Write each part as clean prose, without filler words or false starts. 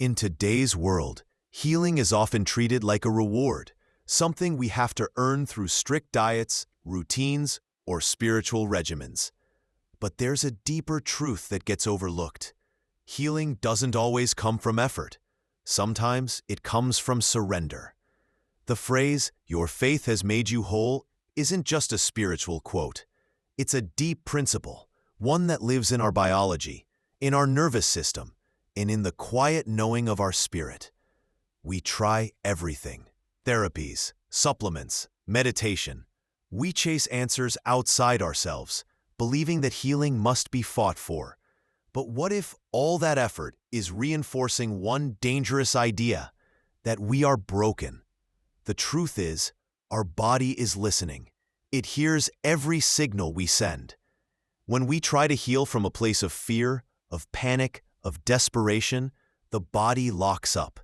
In today's world, healing is often treated like a reward, something we have to earn through strict diets, routines, or spiritual regimens. But there's a deeper truth that gets overlooked. Healing doesn't always come from effort. Sometimes it comes from surrender. The phrase, "your faith has made you whole," isn't just a spiritual quote. It's a deep principle, one that lives in our biology, in our nervous system, and in the quiet knowing of our spirit. We try everything: therapies, supplements, meditation. We chase answers outside ourselves, believing that healing must be fought for. But what if all that effort is reinforcing one dangerous idea, that we are broken? The truth is, our body is listening. It hears every signal we send. When we try to heal from a place of fear, of panic, of desperation, the body locks up.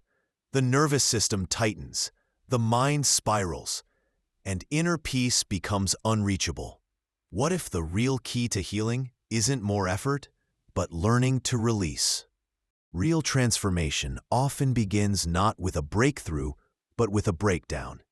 The nervous system tightens, the mind spirals, and inner peace becomes unreachable. What if the real key to healing isn't more effort, but learning to release? Real transformation often begins not with a breakthrough, but with a breakdown.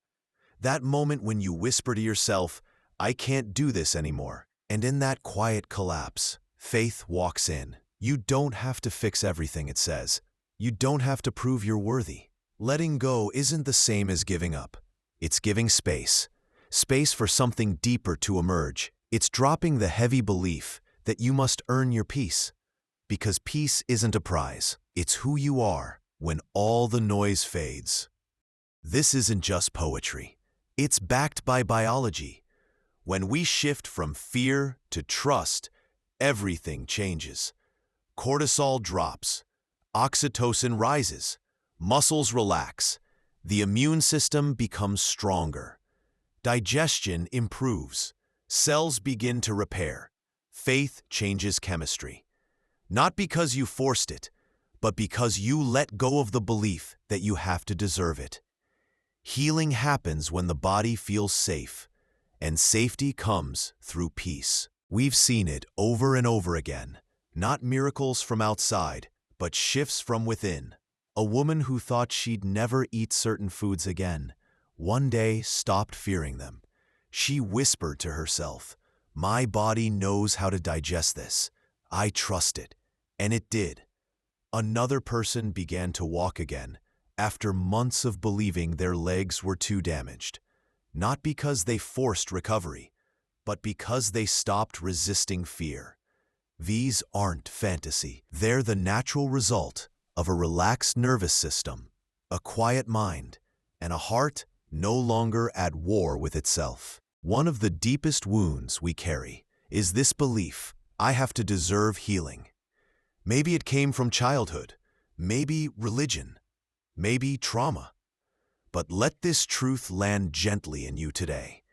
That moment when you whisper to yourself, "I can't do this anymore," and in that quiet collapse, faith walks in. You don't have to fix everything, it says. You don't have to prove you're worthy. Letting go isn't the same as giving up. It's giving space. Space for something deeper to emerge. It's dropping the heavy belief that you must earn your peace. Because peace isn't a prize. It's who you are when all the noise fades. This isn't just poetry. It's backed by biology. When we shift from fear to trust, everything changes. Cortisol drops, oxytocin rises, muscles relax, the immune system becomes stronger, digestion improves, cells begin to repair, faith changes chemistry. Not because you forced it, but because you let go of the belief that you have to deserve it. Healing happens when the body feels safe, and safety comes through peace. We've seen it over and over again. Not miracles from outside, but shifts from within. A woman who thought she'd never eat certain foods again, one day stopped fearing them. She whispered to herself, "My body knows how to digest this. I trust it." And it did. Another person began to walk again, after months of believing their legs were too damaged. Not because they forced recovery, but because they stopped resisting fear. These aren't fantasy. They're the natural result of a relaxed nervous system, a quiet mind, and a heart no longer at war with itself. One of the deepest wounds we carry is this belief: I have to deserve healing. Maybe it came from childhood, maybe religion, maybe trauma. But let this truth land gently in you today.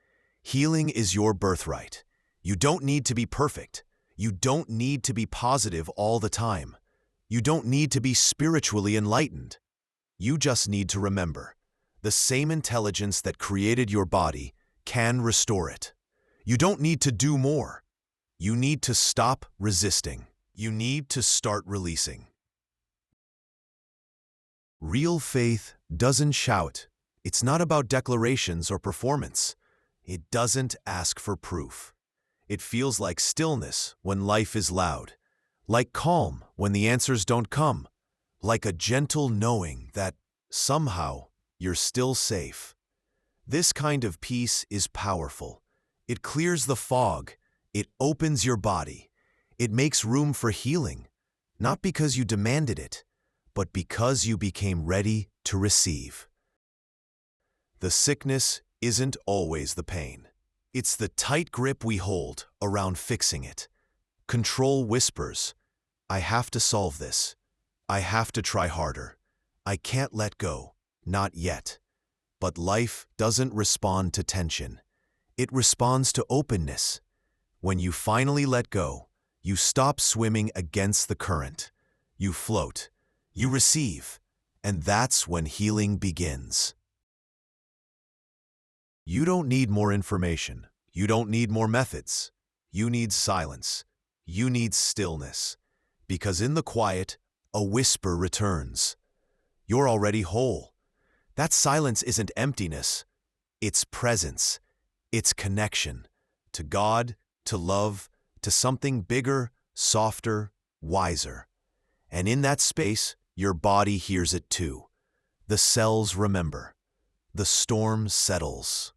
Healing is your birthright. You don't need to be perfect. You don't need to be positive all the time. You don't need to be spiritually enlightened. You just need to remember, the same intelligence that created your body can restore it. You don't need to do more. You need to stop resisting. You need to start releasing. Real faith doesn't shout. It's not about declarations or performance. It doesn't ask for proof. It feels like stillness when life is loud, like calm when the answers don't come, like a gentle knowing that somehow you're still safe. This kind of peace is powerful. It clears the fog. It opens your body. It makes room for healing, not because you demanded it, but because you became ready to receive. The sickness isn't always the pain. It's the tight grip we hold around fixing it. Control whispers, "I have to solve this. I have to try harder. I can't let go, not yet." But life doesn't respond to tension. It responds to openness. When you finally let go, you stop swimming against the current. You float. You receive. And that's when healing begins. You don't need more information. You don't need more methods. You need silence. You need stillness. Because in the quiet, a whisper returns. You're already whole. That silence isn't emptiness. It's presence. It's connection to God, to love, to something bigger, softer, wiser. And in that space, your body hears it too. The cells remember. The storm settles.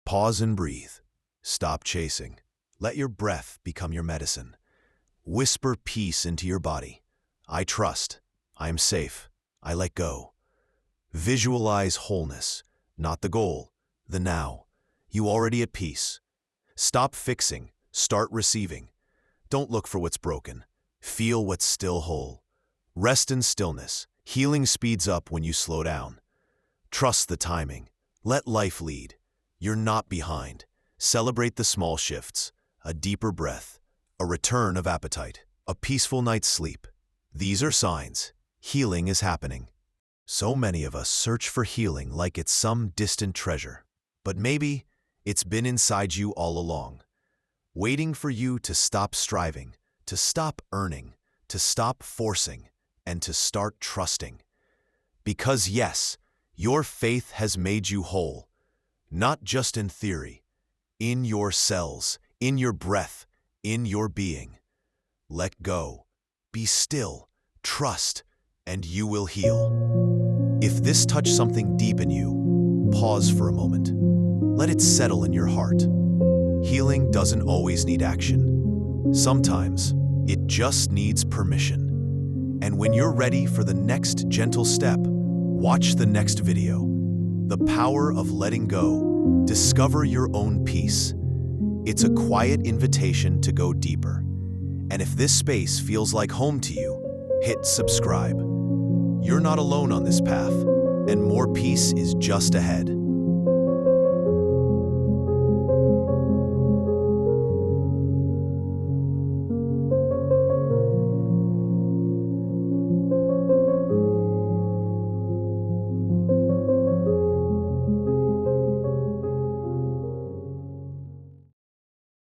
Pause and breathe. Stop chasing. Let your breath become your medicine. Whisper peace into your body. I trust. I am safe. I let go. Visualize wholeness, not the goal, the now. You already at peace. Stop fixing. Start receiving. Don't look for what's broken. Feel what's still whole. Rest in stillness. Healing speeds up when you slow down. Trust the timing. Let life lead. You're not behind. Celebrate the small shifts. A deeper breath. A return of appetite. A peaceful night's sleep. These are signs. Healing is happening. So many of us search for healing like it's some distant treasure. But maybe it's been inside you all along, waiting for you to stop striving, to stop earning, to stop forcing, and to start trusting. Because yes, your faith has made you whole, not just in theory, in your cells, in your breath, in your being. Let go, be still, trust, and you will heal. If this touched something deep in you, pause for a moment. Let it settle in your heart. Healing doesn't always need action. Sometimes it just needs permission. And when you're ready for the next gentle step, watch the next video. The power of letting go. Discover your own peace. It's a quiet invitation to go deeper. And if this space feels like home to you, hit subscribe. You're not alone on this path, and more peace is just ahead.